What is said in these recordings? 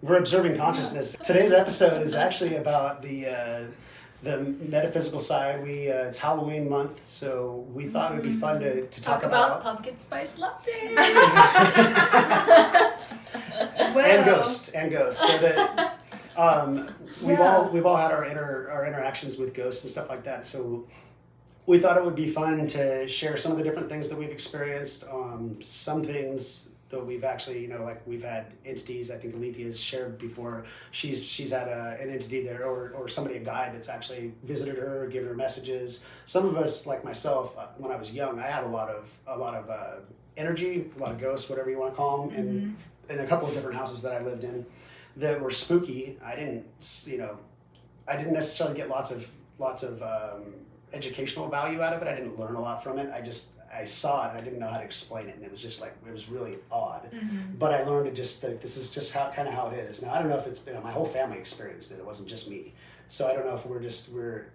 We're observing consciousness. Today's episode is actually about the metaphysical side. It's Halloween month, so we thought it would be fun to talk about pumpkin spice lattes. and ghosts. So that we've all had our interactions with ghosts and stuff like that. So we thought it would be fun to share some of the different things that we've experienced. Some things that we've actually, like we've had entities. I think Alethea has shared before. She's had an entity there, or somebody, a guide that's actually visited her, given her messages. Some of us, like myself, when I was young, I had a lot of energy, a lot of ghosts, whatever you want to call them, in a couple of different houses that I lived in that were spooky. I didn't necessarily get lots of educational value out of it. I didn't learn a lot from it. I saw it and I didn't know how to explain it, and it was just like, it was really odd. But I learned to just like, this is just kind of how it is. Now I don't know if it's been, my whole family experienced it. It wasn't just me. So I don't know if we're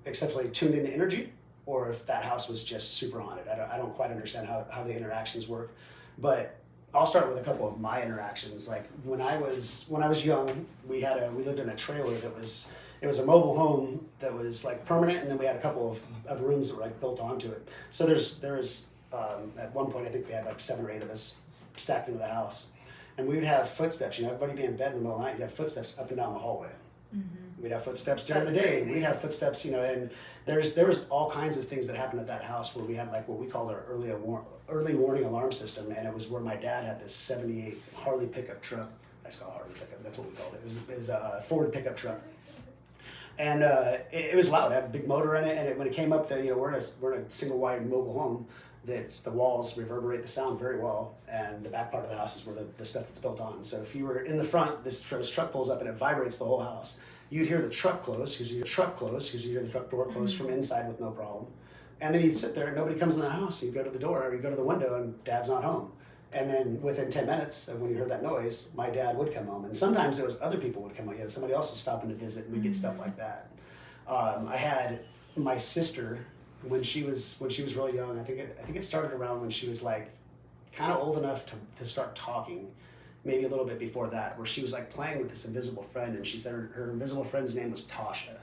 exceptionally tuned into energy, or if that house was just super haunted. I don't quite understand how the interactions work. But I'll start with a couple of my interactions. Like when I was young, we lived in a trailer that was. It was a mobile home that was like permanent, and then we had a couple of rooms that were like built onto it. So there was at one point I think we had like 7 or 8 of us stacked into the house, and we would have footsteps. Everybody be in bed in the middle of the night. You'd have footsteps up and down the hallway. We'd have footsteps during the day. Crazy. We'd have footsteps, and there was all kinds of things that happened at that house where we had like what we called our early warning alarm system, and it was where my dad had this '78 Harley pickup truck. I just call it Harley pickup. That's what we called it. It was a Ford pickup truck. And it was loud. It had a big motor in it, and when it came up, we're in a single wide mobile home. The walls reverberate the sound very well, and the back part of the house is where the stuff that's built on. So if you were in the front, this truck pulls up and it vibrates the whole house. You'd hear the truck close because you hear the truck door close from inside with no problem, and then you'd sit there and nobody comes in the house. You go to the door or you go to the window and Dad's not home. And then within 10 minutes, when you heard that noise, my dad would come home. And sometimes it was other people would come home. Somebody else was stopping to visit, and we'd get stuff like that. I had my sister when she was really young. I think it started around when she was like kind of old enough to start talking, maybe a little bit before that, where she was like playing with this invisible friend, and she said her invisible friend's name was Tasha.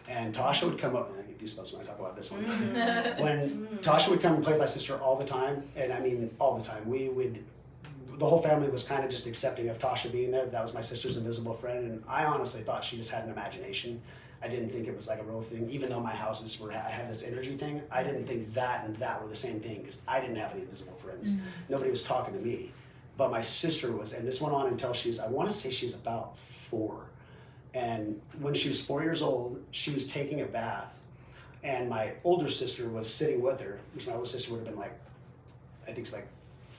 And Tasha would come up, and I get goosebumps when I talk about this one. When Tasha would come and play with my sister all the time, and I mean all the time, the whole family was kind of just accepting of Tasha being there. That was my sister's invisible friend, and I honestly thought she just had an imagination. I didn't think it was like a real thing, even though my houses I had this energy thing. I didn't think that and that were the same thing, because I didn't have any invisible friends. Nobody was talking to me, but my sister was, and this went on until I want to say she was about 4. And when she was 4 years old, she was taking a bath, and my older sister was sitting with her, which my older sister would have been like, I think it's like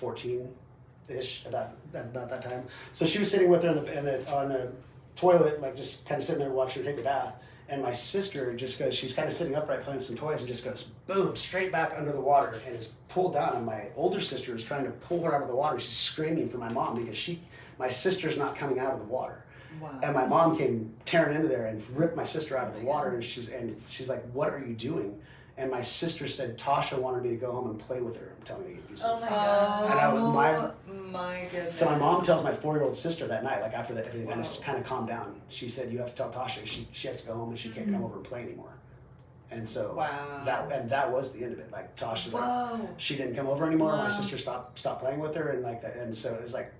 14-ish about that time. So she was sitting with her on the toilet, like just kind of sitting there watching her take a bath. And my sister just goes, she's kind of sitting upright playing some toys, and just goes boom, straight back under the water, and is pulled down. And my older sister is trying to pull her out of the water. She's screaming for my mom because my sister's not coming out of the water. Wow. And my mom came tearing into there and ripped my sister out of the water, and she's like, "What are you doing?" And my sister said Tasha wanted me to go home and play with her. I'm telling you, get goosebumps. Oh my God. And my goodness. So my mom tells my 4-year-old sister that night, like after that everything kind of calmed down, she said, "You have to tell Tasha she has to go home and she can't come over and play anymore." And so that was the end of it. Like Tasha, she didn't come over anymore. My sister stopped playing with her, and like that. And so it's like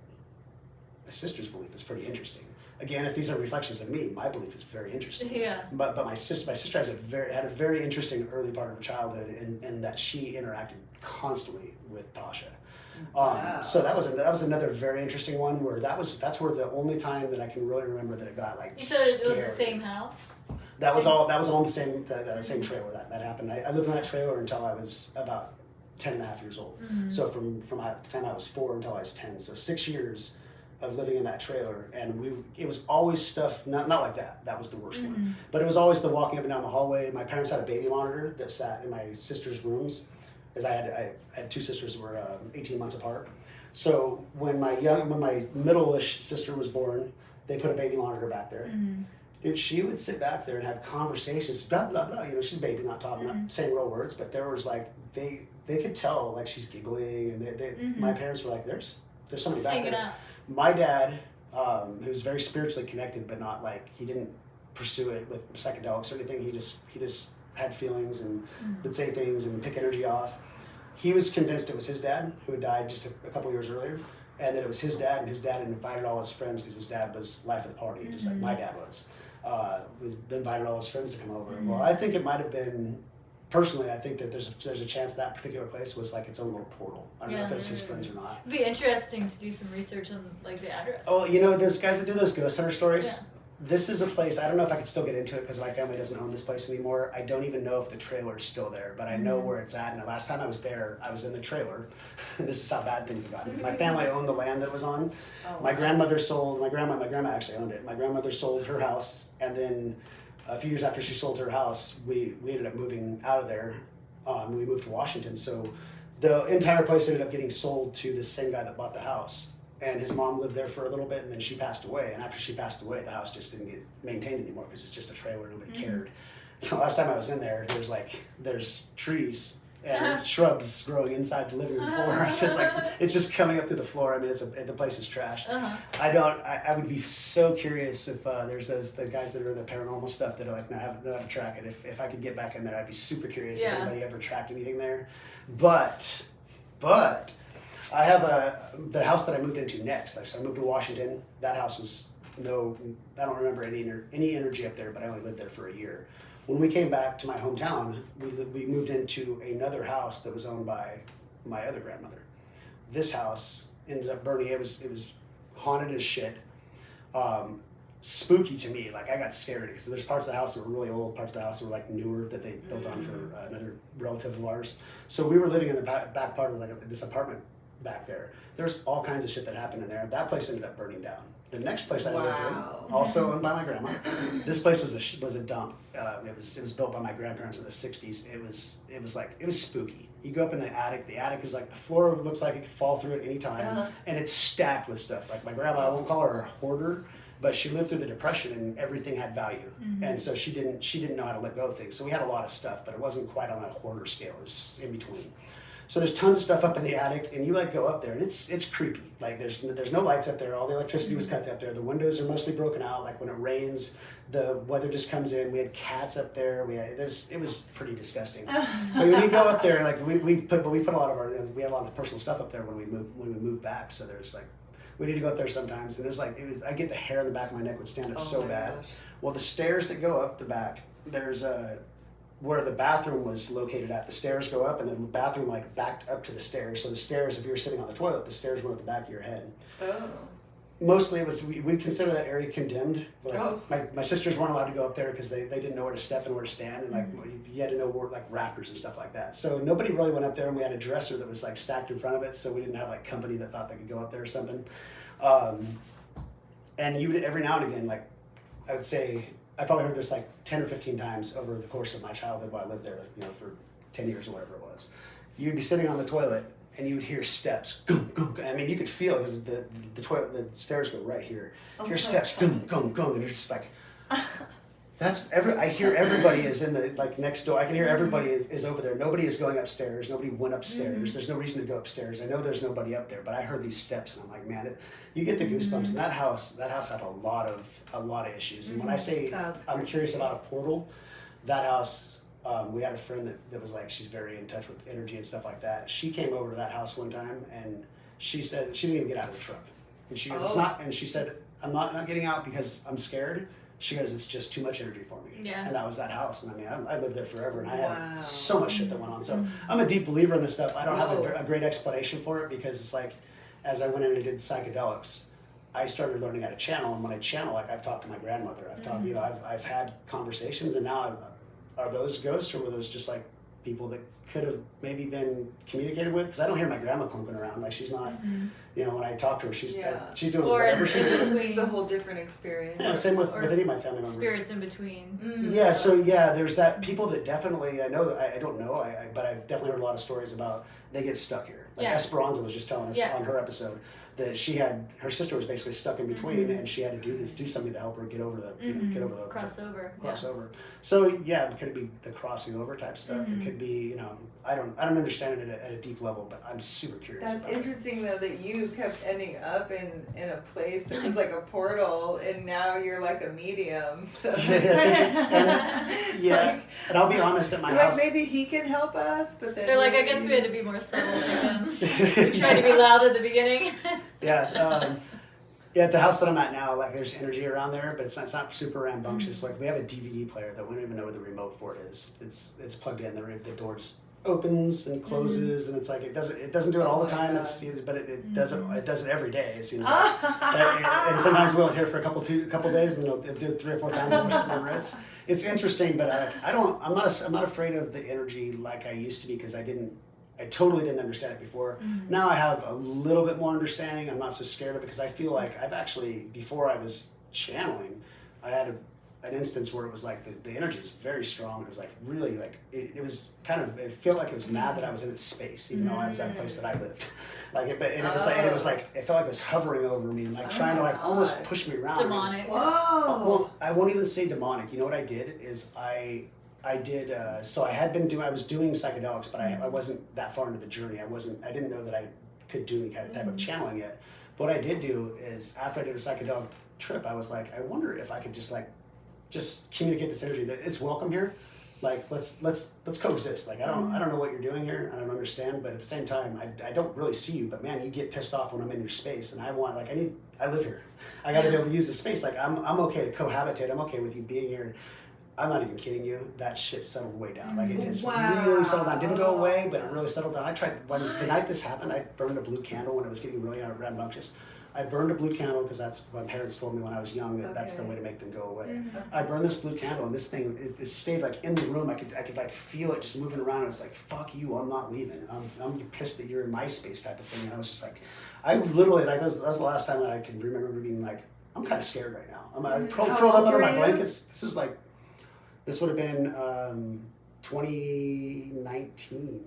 my sister's belief is pretty interesting. Again, if these are reflections of me, my belief is very interesting. Yeah. But my sister had a very interesting early part of her childhood, in that she interacted constantly with Tasha. So that was another very interesting one, where that's where the only time that I can really remember that it got like You said scary. it was the same house? That was all in the same trailer that happened. I lived in that trailer until I was about 10 and a half years old. So from the time I was 4 until I was 10, so 6 years of living in that trailer, and it was always stuff not like that. That was the worst one. But it was always the walking up and down the hallway. My parents had a baby monitor that sat in my sister's rooms, because I had 2 sisters who were 18 months apart. So when my middle-ish sister was born, they put a baby monitor back there. Dude, she would sit back there and have conversations, blah blah blah. She's a baby, not talking, not saying real words, but there was like they could tell like she's giggling, and my parents were like, there's somebody back there. My dad who was very spiritually connected, but not like, he didn't pursue it with psychedelics or anything. He just had feelings and would say things and pick energy off. He was convinced it was his dad who had died just a couple years earlier, and that it was his dad, and his dad had invited all his friends because his dad was life of the party, just like my dad was. We invited all his friends to come over. Well, I think it might have been, personally, I think that there's a chance that particular place was like its own little portal. I don't know if it's his friends or not. It'd be interesting to do some research on like the address. Oh, you know, those guys that do those ghost hunter stories? Yeah. This is a place, I don't know if I could still get into it because my family doesn't own this place anymore. I don't even know if the trailer is still there, but I know where it's at. And the last time I was there, I was in the trailer. This is how bad things have gotten. Because my family owned the land that it was on. My grandmother sold, my grandma actually owned it. My grandmother sold her house, and then a few years after she sold her house, we ended up moving out of there. We moved to Washington. So the entire place ended up getting sold to the same guy that bought the house. And his mom lived there for a little bit, and then she passed away. And after she passed away, the house just didn't get maintained anymore because it's just a trailer. Nobody cared. So last time I was in there, there's trees and shrubs growing inside the living room floor. It's just like, it's just coming up through the floor. I mean, the place is trash. I would be so curious if there's the guys that are in the paranormal stuff that are like, know how to track it. If I could get back in there, I'd be super curious if anybody ever tracked anything there. But I have the house that I moved into next. So I moved to Washington. That house was I don't remember any energy up there, but I only lived there for a year. When we came back to my hometown, we moved into another house that was owned by my other grandmother. This house ends up burning. It was haunted as shit. Spooky to me. Like, I got scared because there's parts of the house that were really old, parts of the house that were like newer that they built on for another relative of ours. So we were living in the back part of like this apartment back there. There's all kinds of shit that happened in there. That place ended up burning down. The next place I lived in, also owned by my grandma, this place was a dump. It was built by my grandparents in the 60s. It was spooky. You go up in the attic. The attic is like, the floor looks like it could fall through at any time, and it's stacked with stuff. Like, my grandma, I won't call her a hoarder, but she lived through the Depression and everything had value, and so she didn't know how to let go of things. So we had a lot of stuff, but it wasn't quite on a hoarder scale. It was just in between. So there's tons of stuff up in the attic, and you like go up there, and it's creepy. Like, there's no lights up there. All the electricity was cut up there. The windows are mostly broken out. Like, when it rains, the weather just comes in. We had cats up there. It was pretty disgusting. But when you go up there, like, we put a lot of we had a lot of personal stuff up there when we moved back. So there's like, we need to go up there sometimes. And I get the hair on the back of my neck would stand up so bad. Gosh. Well, the stairs that go up the back, there's where the bathroom was located at. The stairs go up, and the bathroom like backed up to the stairs. So the stairs, if you were sitting on the toilet, the stairs went at the back of your head. Oh. Mostly it was, we consider that area condemned. Like, my sisters weren't allowed to go up there because they didn't know where to step and where to stand, and like you had to know where, like, rafters and stuff like that. So nobody really went up there, and we had a dresser that was like stacked in front of it, so we didn't have like company that thought they could go up there or something. And you would, every now and again, like, I would say, I probably heard this like 10 or 15 times over the course of my childhood while I lived there, for 10 years or whatever it was. You'd be sitting on the toilet and you would hear steps. Gum, gum, gum. I mean, you could feel it because the stairs go right here. Hear steps, gum, gum, gum, and you're just like, I hear everybody is in the, like, next door. I can hear everybody is over there. Nobody is going upstairs. Nobody went upstairs. There's no reason to go upstairs. I know there's nobody up there, but I heard these steps, and I'm like, man, you get the goosebumps. And that house had a lot of issues. And when I say I'm curious about a portal, that house, we had a friend that was like, she's very in touch with energy and stuff like that. She came over to that house one time, and she said she didn't even get out of the truck. And she goes, it's not. And she said, I'm not getting out because I'm scared. She goes, it's just too much energy for me. Yeah. And that was that house. And I mean, I lived there forever, and I had so much shit that went on. So I'm a deep believer in this stuff. I don't have a great explanation for it, because it's like, as I went in and did psychedelics, I started learning how to channel. And when I channel, like, I've talked to my grandmother. I've talked, I've had conversations, and now are those ghosts, or were those just like people that could have maybe been communicated with? Because I don't hear my grandma clumping around. Like, she's not, when I talk to her, she's doing whatever she's doing. It's a whole different experience. Yeah, same with any of my family members. Spirits in between. Yeah, so there's that people that definitely, I don't know, but I've definitely heard a lot of stories about they get stuck here. Like Esperanza was just telling us on her episode. that her sister was basically stuck in between, and she had to do something to help her get over the get over the crossover. So yeah, it could be the crossing over type stuff. It could be, I don't understand it at a deep level, but I'm super curious. That's interesting though, that you kept ending up in a place that was like a portal, and now you're like a medium. So and I'll be honest, at my house, maybe he can help us, but then they're like, I guess we had to be more subtle again. We tried to be loud at the beginning. At the house that I'm at now, like there's energy around there, but it's not super rambunctious. Like we have a DVD player that we don't even know where the remote for it is. It's plugged in. The door just opens and closes, and it's like it doesn't do it all the time. But it does it every day. It seems like, and sometimes we'll hear for a couple days, and then it'll do it 3 or 4 times. It's interesting, but I'm not afraid of the energy like I used to be, because I totally didn't understand it before. Now I have a little bit more understanding. I'm not so scared of it, because I feel like I've actually, before I was channeling, I had an instance where it was like the energy was very strong. It was like really like it was kind of, it felt like it was mad that I was in its space, even though I was at a place that I lived. It was like it felt like it was hovering over me and like trying to like almost push me around. Demonic. Whoa. I won't even say demonic. You know what I did is I was doing psychedelics, but I wasn't that far into the journey. I didn't know that I could do any kind of type of channeling yet. But what I did do is, after I did a psychedelic trip, I was like, I wonder if I could just communicate this energy that it's welcome here. Like let's coexist. Like I don't know what you're doing here. I don't understand, but at the same time, I don't really see you. But man, you get pissed off when I'm in your space, and I live here. I got to be able to use the space. Like I'm okay to cohabitate. I'm okay with you being here. I'm not even kidding you. That shit settled way down. Like it just really settled down. Didn't go away, but it really settled down. I tried, the night this happened, I burned a blue candle when it was getting really rambunctious. I burned a blue candle because that's what my parents told me when I was young, that that's the way to make them go away. I burned this blue candle, and this thing, it stayed like in the room. I could like feel it just moving around. And it's like, fuck you, I'm not leaving. I'm pissed that you're in my space type of thing. And I was just like, I literally, like that was the last time that I can remember being like, I'm kind of scared right now. I'm curled up under my blankets. This would have been 2019,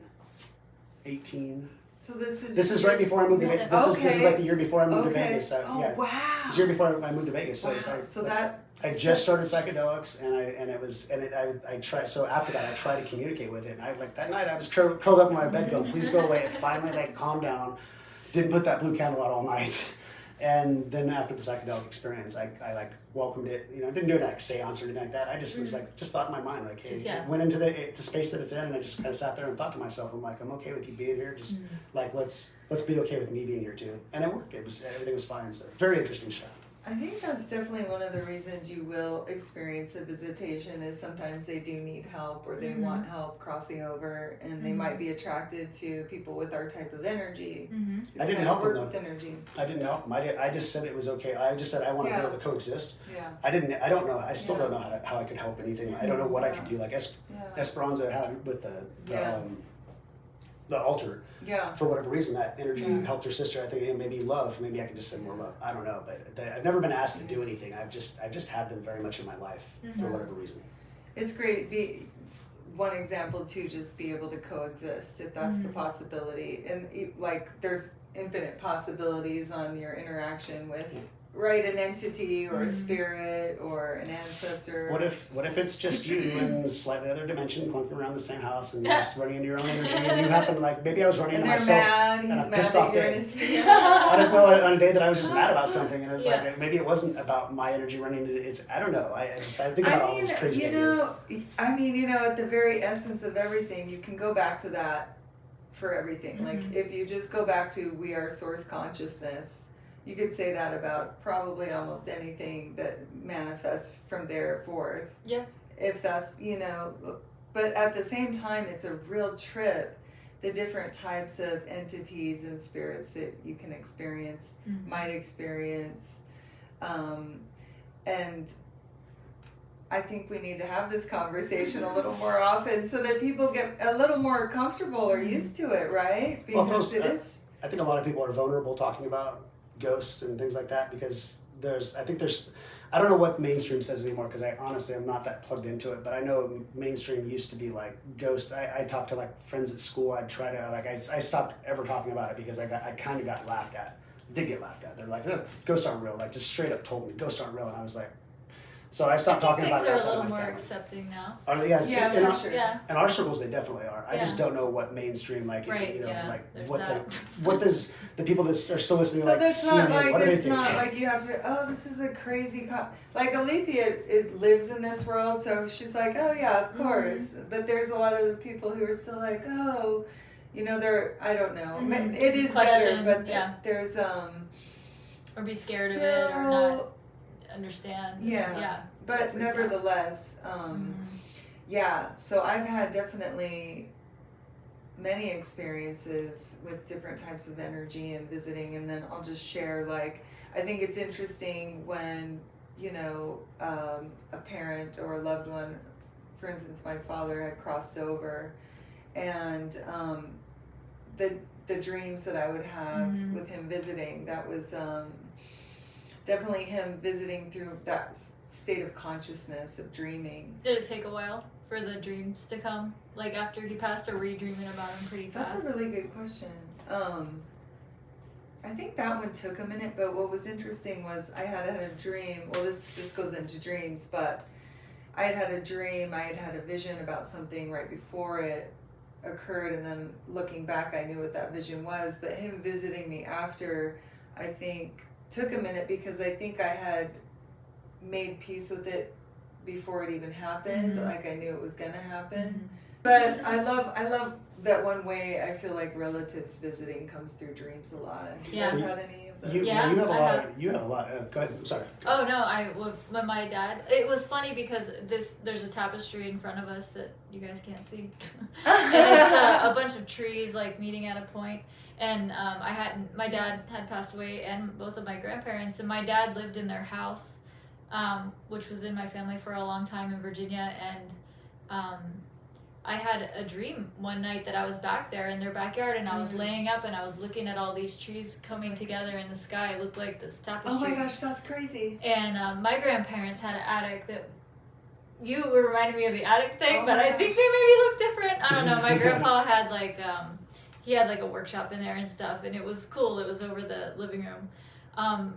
18. So this is right before I moved to Vegas. This is like the year before I moved to Vegas. Wow. It's the year before I moved to Vegas. So it's like, I just started psychedelics, I tried. So after that, I tried to communicate with it. And that night, I was curled up in my bed, going, "Please go away." It finally calmed down. Didn't put that blue candle out all night. And then after the psychedelic experience, I welcomed it. Didn't do it like seance or anything like that. I just was just thought in my mind, like, hey, went into the space that it's in, and I just kind of sat there and thought to myself, I'm like, I'm okay with you being here. Just like let's be okay with me being here too. And it worked. Everything was fine. So very interesting stuff. I think that's definitely one of the reasons you will experience a visitation, is sometimes they do need help, or they want help crossing over, and they might be attracted to people with our type of energy. I didn't help them though. Energy. I didn't help them. I just said it was okay. I just said I want to be able to coexist. Yeah. I don't know. I still don't know how I could help anything. I don't know what I could do. Like Esperanza had with the altar. Yeah. For whatever reason, that energy helped her sister. I think maybe love. Maybe I could just send more love. I don't know, but I've never been asked to do anything. I've just had them very much in my life for whatever reason. It's great. One example to just be able to coexist, if that's the possibility, and like there's infinite possibilities on your interaction with an entity or a spirit or an ancestor. What if it's just you in a slightly other dimension, clunking around the same house, and you're just running into your own energy, and you happen maybe I was running into myself on a pissed off day. I don't know, on a day that I was just mad about something, and it's like maybe it wasn't about my energy running into it. I don't know. I think about all these crazy ideas. At the very essence of everything, you can go back to that for everything. Like if you just go back to we are source consciousness. You could say that about probably almost anything that manifests from there forth. Yeah. If that's, but at the same time, it's a real trip. The different types of entities and spirits that you can experience, might experience. And I think we need to have this conversation a little more often so that people get a little more comfortable or used to it, right? Because I think a lot of people are vulnerable talking about ghosts and things like that, because I don't know what mainstream says anymore, because I'm not that plugged into it, but I know mainstream used to be like ghosts. I talked to like friends at school. I'd try to I stopped ever talking about it because I kind of got laughed at did get laughed at. They're like, ghosts aren't real. Like, just straight up told me ghosts aren't real, and I was like, so I stopped talking about it Things are outside a of little my more family. accepting now. Are they? Yeah, Yeah, in, for our, sure. Yeah. in our circles, they definitely are. I just Yeah. don't know what mainstream, like, Right, you know, yeah, like there's what that. what does the people that are still listening, So like that's CNN, not like, what do they it's think? not like you have to, oh, this is a crazy, like Alethea lives in this world, so she's like, oh yeah, of course. But there's a lot of the people who are still like, oh, you know, they're, I don't know. It is Question, better, but yeah. there's, Or be scared of it or not understand. Yeah. Yeah. but freak nevertheless, yeah, so I've had definitely many experiences with different types of energy and visiting, and then I'll just share, like, I think it's interesting when, you know, a parent or a loved one, for instance, my father had crossed over, and the dreams that I would have with him visiting, that was definitely him visiting through that state of consciousness of dreaming. Did it take a while for the dreams to come? Like after he passed, or were you dreaming about him pretty fast? That's a really good question. I think that one took a minute, but what was interesting was I had had a dream. Well, this goes into dreams, but I had a dream. I had a vision about something right before it occurred, and then looking back, I knew what that vision was. But him visiting me after, I think, took a minute, because I think I had made peace with it before it even happened. Like, I knew it was gonna happen. But I love that one way I feel like relatives visiting comes through dreams a lot. Have you guys had any of those? You have a lot. Go ahead. I'm sorry. Oh no, when my dad. It was funny because there's a tapestry in front of us that you guys can't see, and it's a bunch of trees like meeting at a point. And my dad had passed away, and both of my grandparents, and my dad lived in their house, which was in my family for a long time in Virginia, and I had a dream one night that I was back there in their backyard, and I was laying up and I was looking at all these trees coming together in the sky. It looked like this tapestry. Oh my gosh, that's crazy. And my grandparents had an attic that you reminded me of the attic thing, Oh but my I think they maybe look different. I don't know. My grandpa had like he had like a workshop in there and stuff, and it was cool. It was over the living room,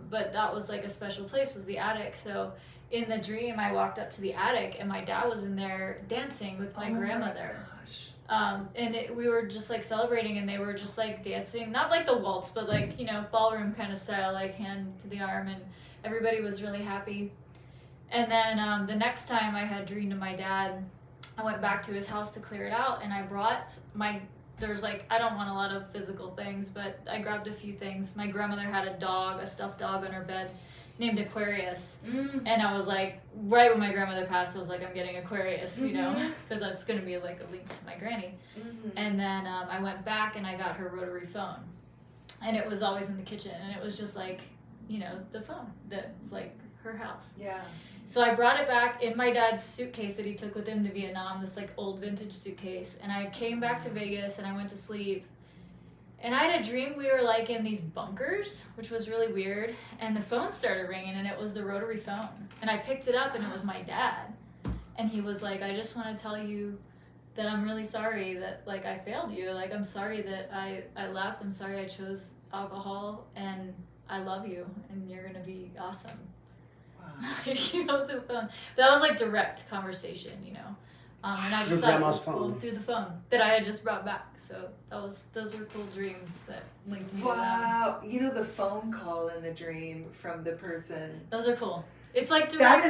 but that was like a special place, was the attic. So in the dream, I walked up to the attic, and my dad was in there dancing with my grandmother. And we were just like celebrating, and they were just like dancing, not like the waltz, but like, you know, ballroom kind of style, like hand to the arm, and everybody was really happy. And then the next time I had dreamed of my dad, I went back to his house to clear it out, and I brought there's like, I don't want a lot of physical things, but I grabbed a few things. My grandmother had a stuffed dog on her bed named Aquarius. And I was like, right when my grandmother passed, I was like, I'm getting Aquarius, you know, because that's going to be like a link to my granny. And then I went back and I got her rotary phone, and it was always in the kitchen, and it was just like, you know, the phone that was like her house. Yeah. So I brought it back in my dad's suitcase that he took with him to Vietnam, this like old vintage suitcase. And I came back to Vegas and I went to sleep. And I had a dream we were like in these bunkers, which was really weird. And the phone started ringing, and it was the rotary phone. And I picked it up, and it was my dad. And he was like, I just want to tell you that I'm really sorry that like I failed you. Like, I'm sorry that I left. I'm sorry I chose alcohol, and I love you, and you're going to be awesome. You know, the phone. That was like direct conversation, you know. And I just Through thought it grandma's was cool phone. through the phone that I had just brought back. So those were cool dreams that linked me to them. Wow. You know, the phone call in the dream from the person. Those are cool. It's like direct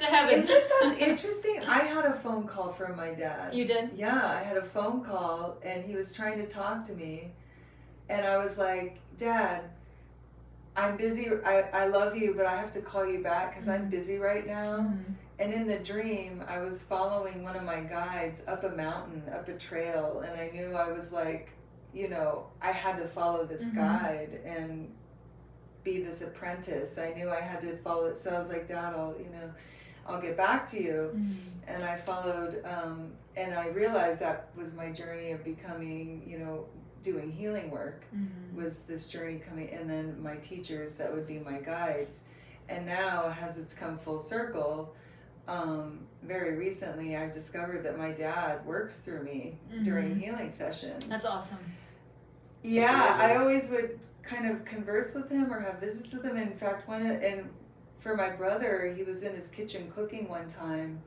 to heaven. Isn't that interesting? I had a phone call from my dad. You did? Yeah, I had a phone call, and he was trying to talk to me, and I was like, Dad, I'm busy. I love you, but I have to call you back because I'm busy right now. And in the dream, I was following one of my guides up a mountain, up a trail, and I knew I was like, you know, I had to follow this guide and be this apprentice. I knew I had to follow it. So I was like, Dad, I'll get back to you. And I followed, and I realized that was my journey of becoming, you know, doing healing work, was this journey coming, and then my teachers that would be my guides. And now, as it's come full circle, very recently I've discovered that my dad works through me during healing sessions. That's awesome. Yeah, I always would kind of converse with him or have visits with him. In fact, and for my brother, he was in his kitchen cooking one time,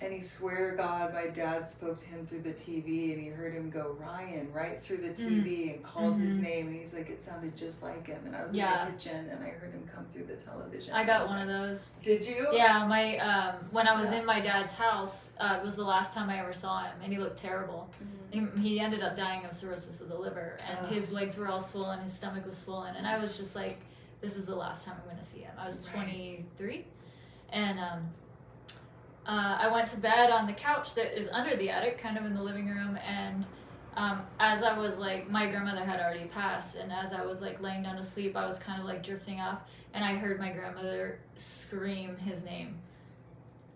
and he swear to God, my dad spoke to him through the TV, and he heard him go, Ryan, right through the TV, and called his name, and he's like, it sounded just like him. And I was in the kitchen, and I heard him come through the television. I got one of those. Did you? Yeah, my when I was in my dad's house, it was the last time I ever saw him, and he looked terrible. He ended up dying of cirrhosis of the liver, and his legs were all swollen, his stomach was swollen, and I was just like, this is the last time I'm going to see him. I was 23, and I went to bed on the couch that is under the attic, kind of in the living room, and as I was like, my grandmother had already passed, and as I was like laying down to sleep, I was kind of like drifting off, and I heard my grandmother scream his name.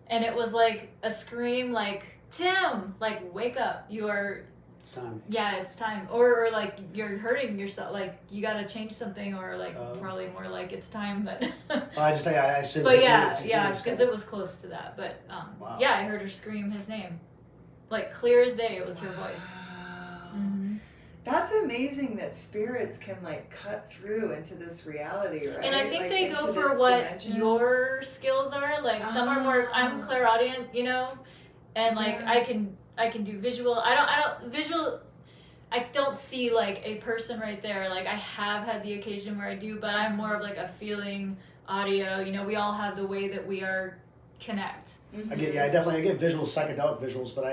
And it was like a scream like, Tim, like, wake up, you are... It's time. Yeah, it's time. Or like, you're hurting yourself, like, you gotta change something, or like, probably more like, it's time, but... I just say, I assume... But yeah, because it was close to that, but wow. Yeah, I heard her scream his name. Like, clear as day, it was her voice. That's amazing that spirits can like cut through into this reality, right? And I think like, they go for what your skills are. Like some are more. I'm clairaudient, you know, and like I can do visual. I don't see like a person right there. Like I have had the occasion where I do, but I'm more of like a feeling audio. You know, we all have the way that we are connect. I get visuals, psychedelic visuals, but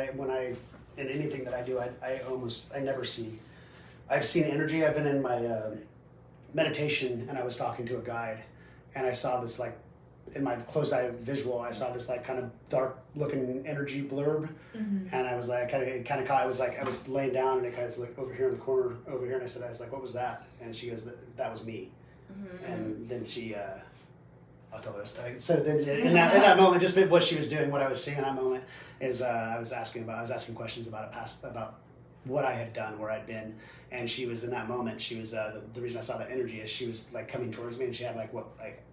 in anything that I do, I never see. I've seen energy. I've been in my meditation, and I was talking to a guide, and I saw this like, in my closed eye visual, I saw this like kind of dark looking energy blurb, and I was like, it kind of caught. I was like, I was laying down, and it kind of was like over here in the corner, over here, and I was like, what was that? And she goes, that was me, and then she. I'll tell her. So then, in that moment, just what she was doing, what I was seeing in that moment is I was asking questions about about what I had done, where I'd been, and she was in that moment. She was the reason I saw that energy is she was like coming towards me, and she had like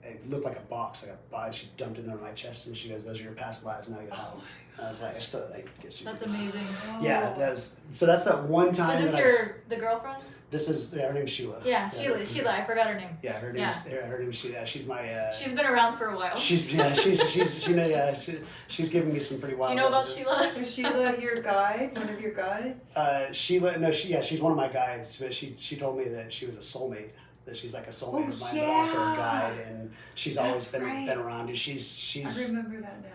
it looked like a box, like a box. She dumped it into my chest, and she goes, "Those are your past lives. Now you have them." I was like, I still get super. That's amazing. Yeah, that's that one time. Is this the girlfriend? This is her name's Sheila. Yeah, Sheila. I forgot her name. Yeah, her name's Sheila. She's my. She's been around for a while. She's giving me some pretty wild. Do you know about Sheila? Is Sheila your guide? One of your guides? She's one of my guides. But she told me that she was a soulmate. That she's like a soulmate of mine, but also a guide, and she's always been around. And she's. I remember that now.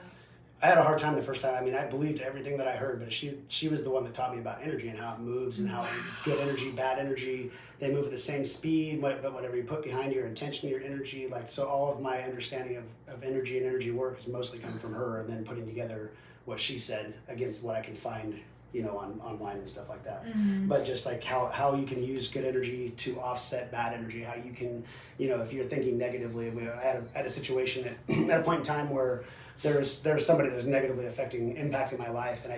I had a hard time the first time. I mean, I believed everything that I heard, but she was the one that taught me about energy and how it moves and how good energy, bad energy, they move at the same speed, but whatever you put behind your intention, your energy, like, so all of my understanding of energy and energy work is mostly coming from her, and then putting together what she said against what I can find, you know, online and stuff like that. But just like how you can use good energy to offset bad energy, how you can, you know, if you're thinking negatively. I had a situation at a point in time where there's somebody that was negatively impacting my life, and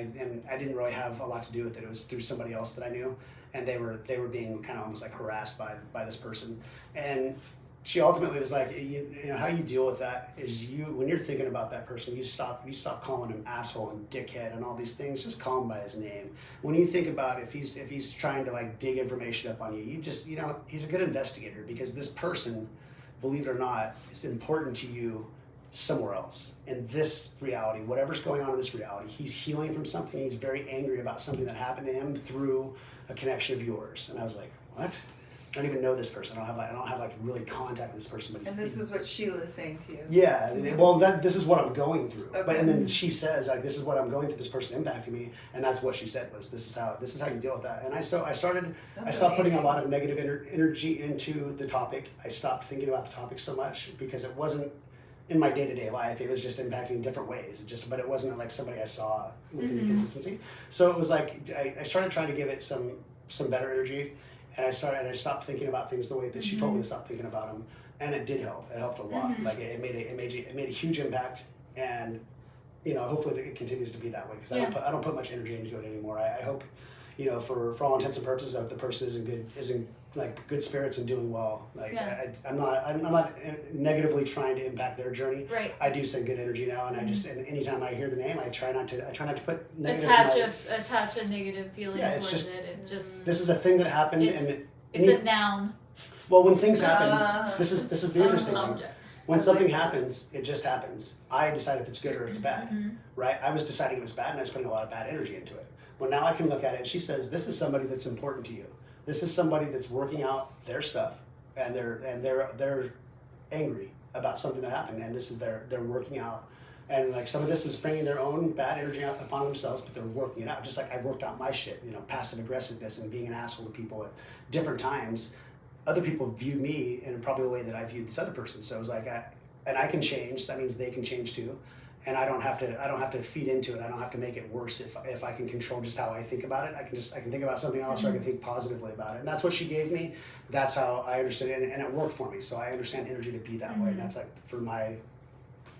I didn't really have a lot to do with it. It was through somebody else that I knew, and they were being kind of almost like harassed by this person. And she ultimately was like, you know, how you deal with that is when you're thinking about that person, you stop calling him asshole and dickhead and all these things. Just call him by his name. When you think about if he's trying to like dig information up on you, you just, you know, he's a good investigator, because this person, believe it or not, is important to you somewhere else in this reality. Whatever's going on in this reality, he's healing from something. He's very angry about something that happened to him through a connection of yours. And I was like, what? I don't even know this person. I don't have like really contact with this person. But this is what Sheila's saying to you. Yeah. Well, this is what I'm going through. Okay. But and then she says like, this is what I'm going through. This person impacting me, and that's what she said was, this is how you deal with that. And I stopped putting a lot of negative energy into the topic. I stopped thinking about the topic so much because it wasn't in my day-to-day life. It was just impacting in different ways. But it wasn't like somebody I saw with any consistency. So it was like I started trying to give it some better energy. And I stopped thinking about things the way that she told me to stop thinking about them, and it did help. It helped a lot. Like it made a huge impact, and you know, hopefully it continues to be that way, because I don't put much energy into it anymore. I hope, you know, for all intents and purposes, I hope the person is in like good spirits and doing well. Like I'm not negatively trying to impact their journey. Right. I do send good energy now, and and anytime I hear the name, I try not to put negative. Attach a negative feeling towards it. It's just this is a thing that happened, it's a noun Well, when things happen, this is the interesting thing. Object. When something happens, it just happens. I decide if it's good or it's bad, right? I was deciding it was bad, and I was putting a lot of bad energy into it. Well, now I can look at it, and she says, this is somebody that's important to you. This is somebody that's working out their stuff, and they're angry about something that happened, and this is they're working out. And like some of this is bringing their own bad energy upon themselves, but they're working it out. Just like I've worked out my shit, passive aggressiveness and being an asshole to people at different times. Other people view me in probably the way that I viewed this other person. So it was like, I can change. That means they can change too, and I don't have to feed into it. I don't have to make it worse if I can control just how I think about it. I can think about something else, or I can think positively about it. And that's what she gave me. That's how I understood it, and it worked for me. So I understand energy to be that way. And that's like for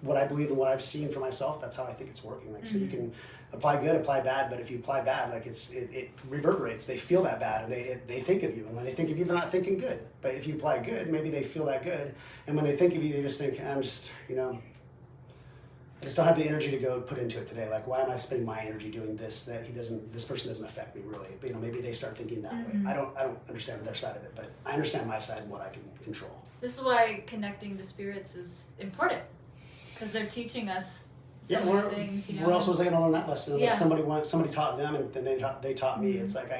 what I believe and what I've seen for myself. That's how I think it's working. Like so, you can apply good, apply bad, but if you apply bad, like it reverberates. They feel that bad, and they think of you, and when they think of you, they're not thinking good. But if you apply good, maybe they feel that good, and when they think of you, they just think, I just don't have the energy to go put into it today. Like, why am I spending my energy doing this? This person doesn't affect me really. But, maybe they start thinking that way. I don't understand their side of it, but I understand my side and what I can control. This is why connecting to spirits is important, because they're teaching us. Where else was I going to learn that lesson? Unless somebody taught them, and then they taught me. It's like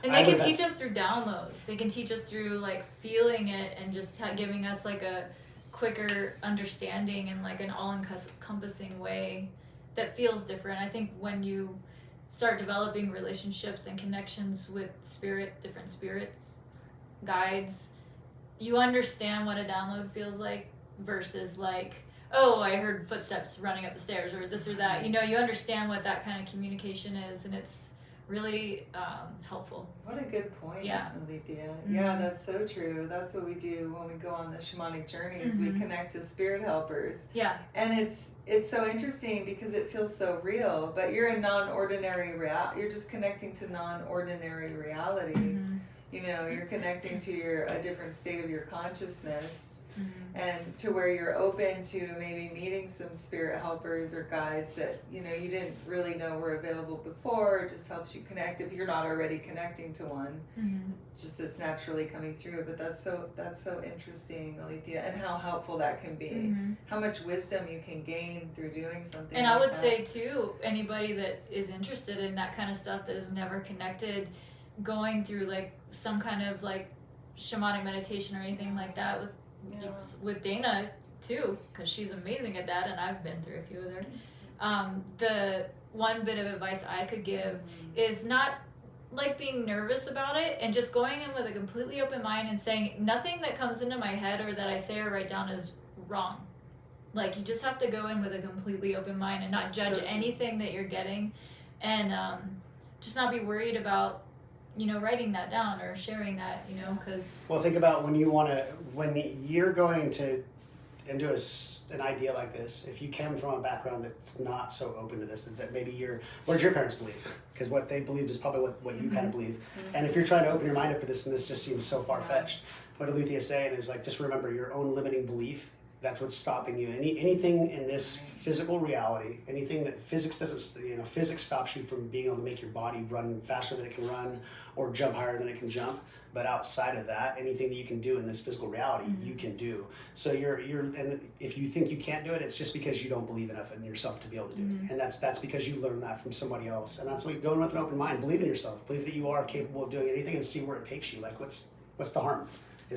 and they can teach us through downloads. They can teach us through like feeling it and just giving us like a quicker understanding and like an all-encompassing way that feels different. I think when you start developing relationships and connections with different spirits, guides, you understand what a download feels like versus like, oh, I heard footsteps running up the stairs or this or that. You understand what that kind of communication is, and it's really helpful. What a good point, Alethea. Yeah, that's so true. That's what we do when we go on the shamanic journey is we connect to spirit helpers. Yeah. And it's so interesting because it feels so real, but you're in non-ordinary you're just connecting to non-ordinary reality. You're connecting to a different state of your consciousness. And to where you're open to maybe meeting some spirit helpers or guides that you didn't really know were available before. It just helps you connect if you're not already connecting to one. Just that's naturally coming through. But that's so interesting, Alethea, and how helpful that can be. How much wisdom you can gain through doing something. And I would say too, anybody that is interested in that kind of stuff that is never connected, going through like some kind of like shamanic meditation or anything like that with Dana too, because she's amazing at that, and I've been through a few of her. The one bit of advice I could give is not like being nervous about it and just going in with a completely open mind and saying nothing that comes into my head or that I say or write down is wrong. Like you just have to go in with a completely open mind and not judge anything that you're getting, and just not be worried about writing that down or sharing that, because... Well, think about when you're going to into an idea like this, if you came from a background that's not so open to this, that maybe what did your parents believe? Because what they believed is probably what you kind of believe. And if you're trying to open your mind up to this, and this just seems so far-fetched, what Alethea is saying is like, just remember your own limiting belief. That's what's stopping you. Anything in this physical reality, anything that physics doesn't, physics stops you from being able to make your body run faster than it can run or jump higher than it can jump. But outside of that, anything that you can do in this physical reality, you can do. So and if you think you can't do it, it's just because you don't believe enough in yourself to be able to do it. And that's because you learned that from somebody else. And that's why you go in with an open mind. Believe in yourself. Believe that you are capable of doing anything and see where it takes you. Like what's the harm?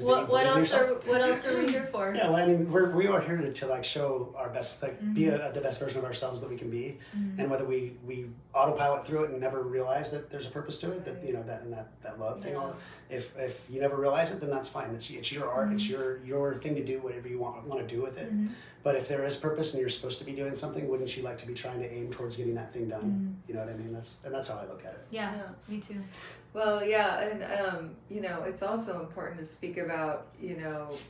What else are we here for? Yeah, well, I mean, we are here to like show our best, like be the best version of ourselves that we can be, and whether we autopilot through it and never realize that there's a purpose to it, that love thing. If you never realize it, then that's fine. It's your art. It's your thing to do whatever you want to do with it. But if there is purpose and you're supposed to be doing something, wouldn't you like to be trying to aim towards getting that thing done? You know what I mean? That's how I look at it. Yeah, me too. Well, yeah, and it's also important to speak about,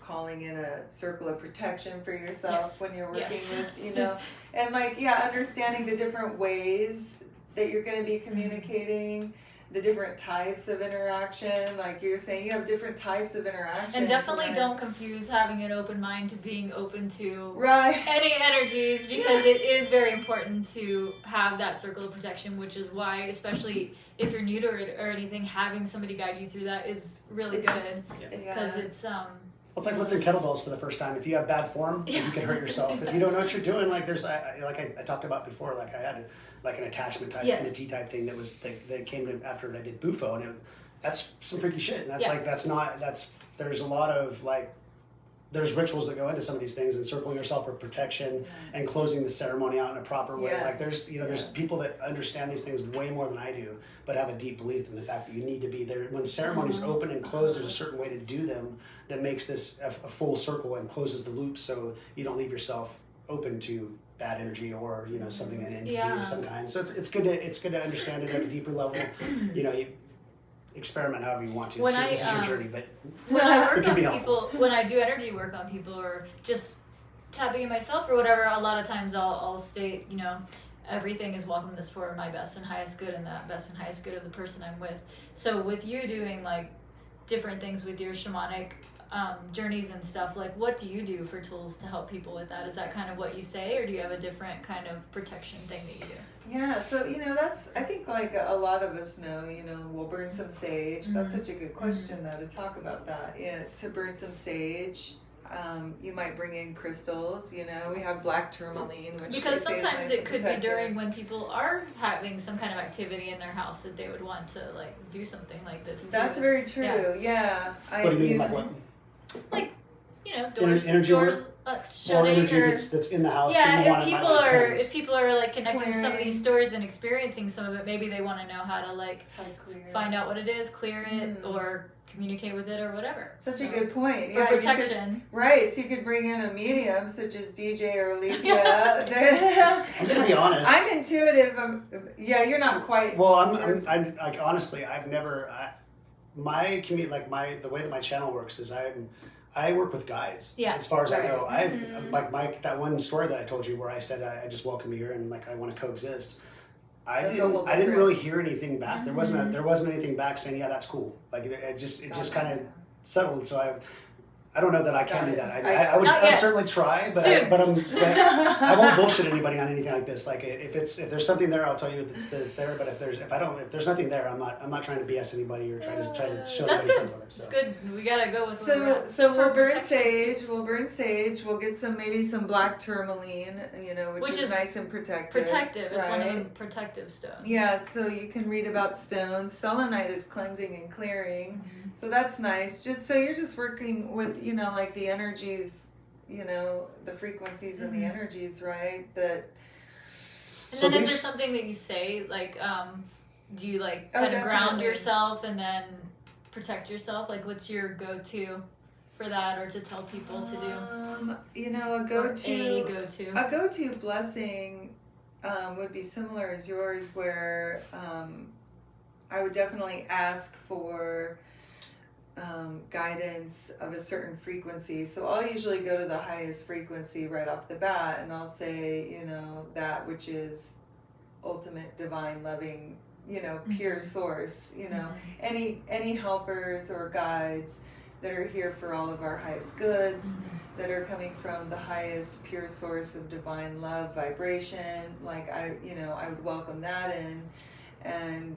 calling in a circle of protection for yourself when you're working with, and understanding the different ways that you're going to be communicating. the different types of interaction. Like you're saying, you have different types of interaction. And definitely don't confuse having an open mind to being open to right. any energies, because it is very important to have that circle of protection, which is why, especially if you're new to it or anything, having somebody guide you through that is really good. Because it's it's like lifting kettlebells for the first time. If you have bad form, you can hurt yourself. If you don't know what you're doing, like there's I talked about before, like I had like an attachment type, entity type thing that came to after I did Bufo, and that's some freaky shit. And that's there's a lot of like there's rituals that go into some of these things, and circling yourself for protection and closing the ceremony out in a proper way. Yes. Like there's people that understand these things way more than I do, but have a deep belief in the fact that you need to be there. When ceremonies open and close, there's a certain way to do them that makes this a full circle and closes the loop, so you don't leave yourself open to bad energy or something, an entity of some kind. So it's good to understand it at a deeper level. You experiment however you want to. When this is your journey, but when I work on helpful. people, when I do energy work on people, or just tapping in myself or whatever, a lot of times I'll state, everything is welcome that's for my best and highest good, and the best and highest good of the person I'm with. So with you doing like different things with your shamanic journeys and stuff, like what do you do for tools to help people with that? Is that kind of what you say, or do you have a different kind of protection thing that you do? Yeah, so that's, I think like a lot of us know, we'll burn some sage. That's such a good question though, to talk about that. Yeah, to burn some sage. You might bring in crystals, we have black tourmaline, which because they say sometimes is nice it could be during when people are having some kind of activity in their house that they would want to like do something like this too. That's very true. Yeah. What do you mean, like what? Like, doors, energy doors, or energy that's in the house. Yeah, that you want if people are like connecting to some of Clearing. these stories and experiencing some of it, maybe they want to know how to like find out what it is, clear it, or communicate with it or whatever. Such a good point. For protection. Right, so you could bring in a medium such as DJ or Alethea. I'm gonna be honest. I'm intuitive. You're not quite. Well, I'm like honestly, I've never. My community, the way that my channel works is I work with guides. Yeah. As far as I know, I've like that one story that I told you where I said I just welcome you here and like I want to coexist. I didn't really hear anything back. There wasn't anything back saying that's cool. Like it just kind of settled. So I don't know that I can do that. I'd certainly try, but I won't bullshit anybody on anything like this. Like if there's something there, I'll tell you it's there. But if there's nothing there, I'm not trying to BS anybody or try to show anybody something. So. That's good. We gotta go with. So we'll burn sage. We'll get some black tourmaline. Which is nice and protective. Protective. It's one of the protective stones. Yeah. So you can read about stones. Selenite is cleansing and clearing. So that's nice. You're just working with like the energies, the frequencies and the energies, right? That. And then is there something that you say, like, do you like kind of ground yourself and then protect yourself? Like, what's your go-to for that, or to tell people to do? A go-to blessing would be similar as yours, where I would definitely ask for guidance of a certain frequency. So I'll usually go to the highest frequency right off the bat, and I'll say, that which is ultimate divine loving, pure source, any helpers or guides that are here for all of our highest goods, that are coming from the highest pure source of divine love vibration. Like I would welcome that in, and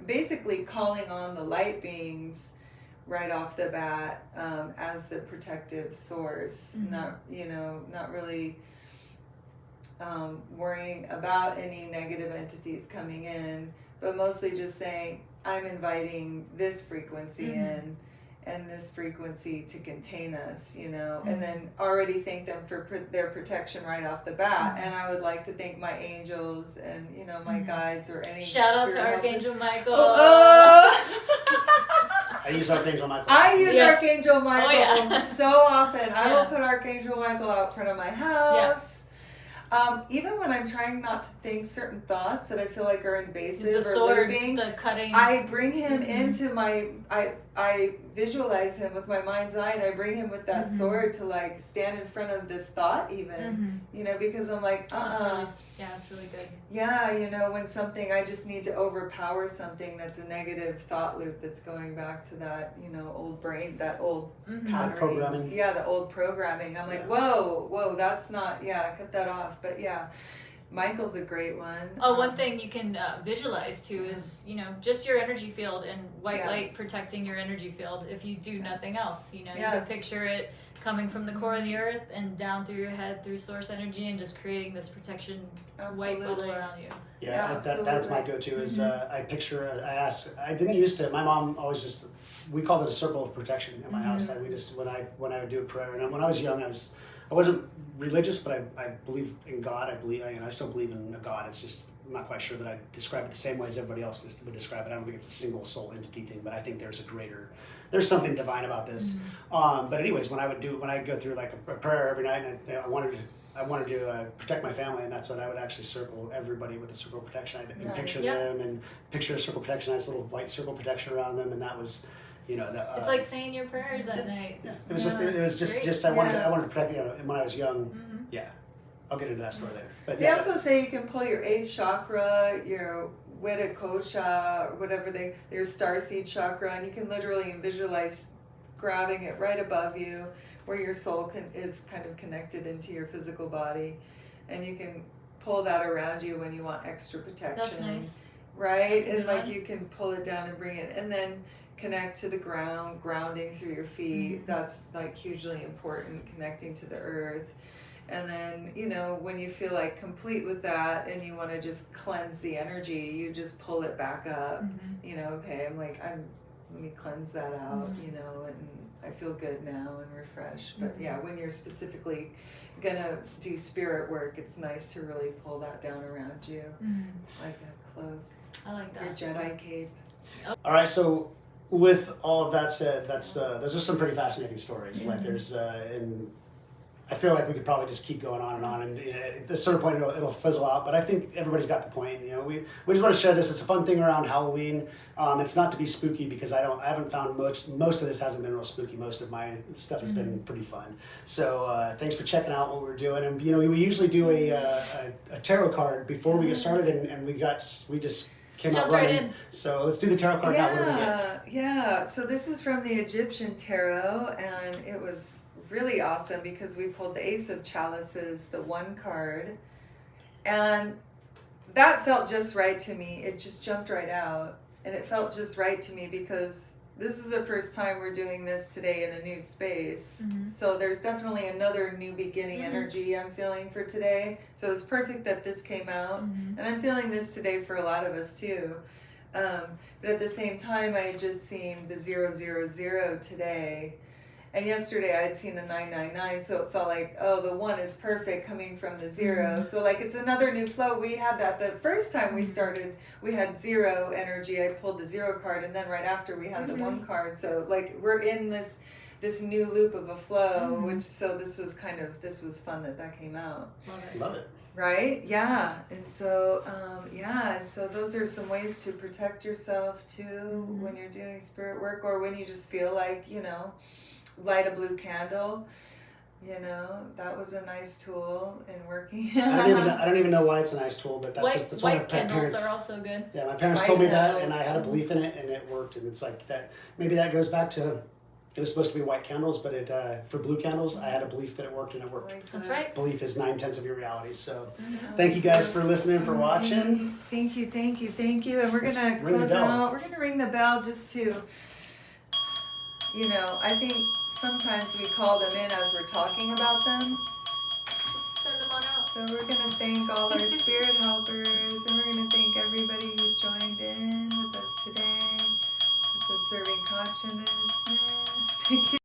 basically calling on the light beings right off the bat as the protective source. Not really worrying about any negative entities coming in, but mostly just saying, I'm inviting this frequency in, and this frequency to contain us, and then already thank them for their protection right off the bat. And I would like to thank my angels and, my guides or any shout out to Archangel Michael. I use Archangel Michael. Archangel Michael so often. I will Yeah. put Archangel Michael out front of my house. Even when I'm trying not to think certain thoughts that I feel like are invasive The or sword, looping, the cutting. I bring him into my. I visualize him with my mind's eye, and I bring him with that sword to like stand in front of this thought even, you know, because I'm like, That's really good. yeah, you know, when something, I just need to overpower something that's a negative thought loop that's going back to that, you know, old brain, that old pattern. Programming. Yeah, the old programming. I'm like, whoa, that's not, cut that off. But yeah, Michael's a great one. Oh, one thing you can visualize too is, you know, just your energy field and white light protecting your energy field if you do nothing else. You know, you can picture it coming from the core of the earth and down through your head through source energy and just creating this protection white bubble around you. Yeah, that's my go-to is I picture, I didn't used to, my mom always just, we called it a circle of protection in my house. We just, when I would do a prayer, and when I was young, I wasn't religious, but I believe in God. I still believe in a God. It's just, I'm not quite sure that I describe it the same way as everybody else would describe it. I don't think it's a single soul entity thing, but I think there's something divine about this. But anyways, when I'd go through like a prayer every night, and I wanted to protect my family, and that's when I would actually circle everybody with a circle of protection. I'd picture them and picture a circle of protection, nice little white circle of protection around them, and that was, you know, it's like saying your prayers at night. Yeah. It was just I wanted to protect, you know, and when I was young, I'll get into that story later. But they also say you can pull your 8th chakra, your Weta Kocha, whatever your starseed chakra, and you can literally visualize grabbing it right above you, where your soul is kind of connected into your physical body, and you can pull that around you when you want extra protection. That's nice. Right? And like you can pull it down and bring it, and then connect to the grounding through your feet. That's like hugely important, connecting to the earth. And then, you know, when you feel like complete with that and you want to just cleanse the energy, you just pull it back up. You know, okay, let me cleanse that out, you know, and I feel good now and refreshed. But yeah, when you're specifically gonna do spirit work, it's nice to really pull that down around you, like a cloak. I like that. Your Jedi cape. All right, so with all of that said, those are some pretty fascinating stories. Like there's, and I feel like we could probably just keep going on, and at a certain point it'll fizzle out. But I think everybody's got the point. You know, we just want to share this. It's a fun thing around Halloween. It's not to be spooky because I haven't found most of this hasn't been real spooky. Most of my stuff has been pretty fun. So thanks for checking out what we're doing. And you know, we usually do a tarot card before we get started, and we just came out running. Right in. So let's do the tarot card now. What do we get? Yeah. So this is from the Egyptian tarot, and it was really awesome because we pulled the Ace of Chalices, the 1 card, and that felt just right to me. It just jumped right out, and it felt just right to me because this is the first time we're doing this today in a new space. So there's definitely another new beginning energy I'm feeling for today. So it's perfect that this came out, and I'm feeling this today for a lot of us too. But at the same time, I had just seen the 000 today. And yesterday I had seen the 999, so it felt like, oh, the 1 is perfect coming from the 0. So like it's another new flow. We had that the first time we started, we had 0 energy. I pulled the 0 card, and then right after we had the 1 card. So like we're in this new loop of a flow, so this was fun that came out. Love it. Right? Yeah. And so, so those are some ways to protect yourself too when you're doing spirit work, or when you just feel like, you know, light a blue candle. You know, that was a nice tool in working. I don't even know why it's a nice tool, but that's why my candles parents are also good. Yeah, my parents told me that, and I had a belief in it, and it worked. And it's like that. Maybe that goes back to, it was supposed to be white candles, but for blue candles, I had a belief that it worked, and it worked. That's right. Belief is 9/10 of your reality. So, thank you guys for listening, for watching. Thank you. And we're gonna close out. We're gonna ring the bell just to, you know, I think sometimes we call them in as we're talking about them. Just send them on out. So we're going to thank all our spirit helpers, and we're going to thank everybody who joined in with us today with observing consciousness. Thank you.